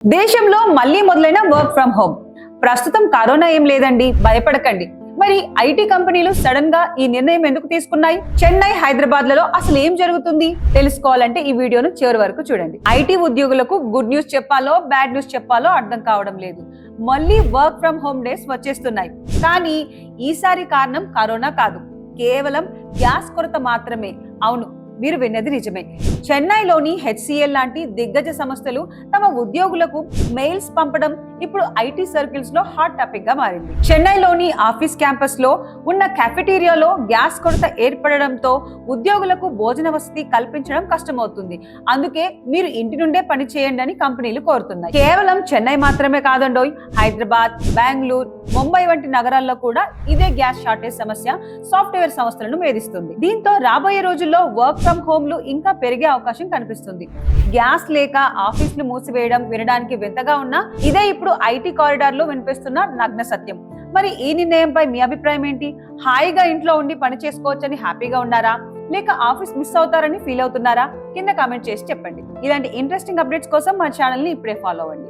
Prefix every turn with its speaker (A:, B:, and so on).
A: దేశంలో మళ్లీ మొదలైన వర్క్ ఫ్రం హోమ్. ప్రస్తుతం కరోనా ఏం లేదండి, భయపడకండి. మరి ఐటీ కంపెనీలు సడన్ గా ఈ నిర్ణయం ఎందుకు తీసుకున్నాయి? చెన్నై, హైదరాబాద్ లలో అసలు ఏం జరుగుతుంది తెలుసుకోవాలంటే ఈ వీడియోను చివరి వరకు చూడండి. ఐటీ ఉద్యోగులకు గుడ్ న్యూస్ చెప్పాలో బ్యాడ్ న్యూస్ చెప్పాలో అర్థం కావడం లేదు. మళ్ళీ వర్క్ ఫ్రం హోమ్ డేస్ వచ్చేస్తున్నాయి. కానీ ఈసారి కారణం కరోనా కాదు, కేవలం గ్యాస్ కొరత మాత్రమే. అవును, మీరు విన్నది నిజమే. చెన్నైలోని హెచ్సిఎల్ లాంటి దిగ్గజ సంస్థలు తమ ఉద్యోగులకు మెయిల్స్ పంపడం ఇప్పుడు ఐటీ సర్కిల్స్ లో హాట్ టాపిక్ గా మారింది. చెన్నైలోని ఆఫీస్ క్యాంపస్ లో ఉన్న కెఫెటీరియాలో గ్యాస్ కొరత ఏర్పడడంతో ఉద్యోగులకు భోజన వసతి కల్పించడం కష్టమవుతుంది. అందుకే మీరు ఇంటి నుండే పని చేయండి అని కంపెనీలు కోరుతున్నాయి. కేవలం చెన్నై మాత్రమే కాదండోయ్, హైదరాబాద్, బెంగళూరు, ముంబై వంటి నగరాల్లో కూడా ఇదే గ్యాస్ షార్టేజ్ సమస్య సాఫ్ట్వేర్ సంస్థలను వేధిస్తుంది. దీంతో రాబోయే రోజుల్లో వర్క్ ఫ్రం హోమ్లు ఇంకా పెరిగే అవకాశం కనిపిస్తుంది. గ్యాస్ లేక ఆఫీసులు మూసివేయడం వినడానికి వింతగా ఉన్నా ఇదే ఇప్పుడు ఐటీ కారిడార్ లో వినిపిస్తున్న నగ్న సత్యం. మరి ఈ నిర్ణయంపై మీ అభిప్రాయం ఏంటి? హాయిగా ఇంట్లో ఉండి పని చేసుకోవచ్చని హ్యాపీగా ఉన్నారా, లేక ఆఫీస్ మిస్ అవుతారని ఫీల్ అవుతున్నారా? కింద కామెంట్ చేసి చెప్పండి. ఇలాంటి ఇంట్రెస్టింగ్ అప్డేట్స్ కోసం మా ఛానల్ ని ఇప్పుడే ఫాలో అవ్వండి.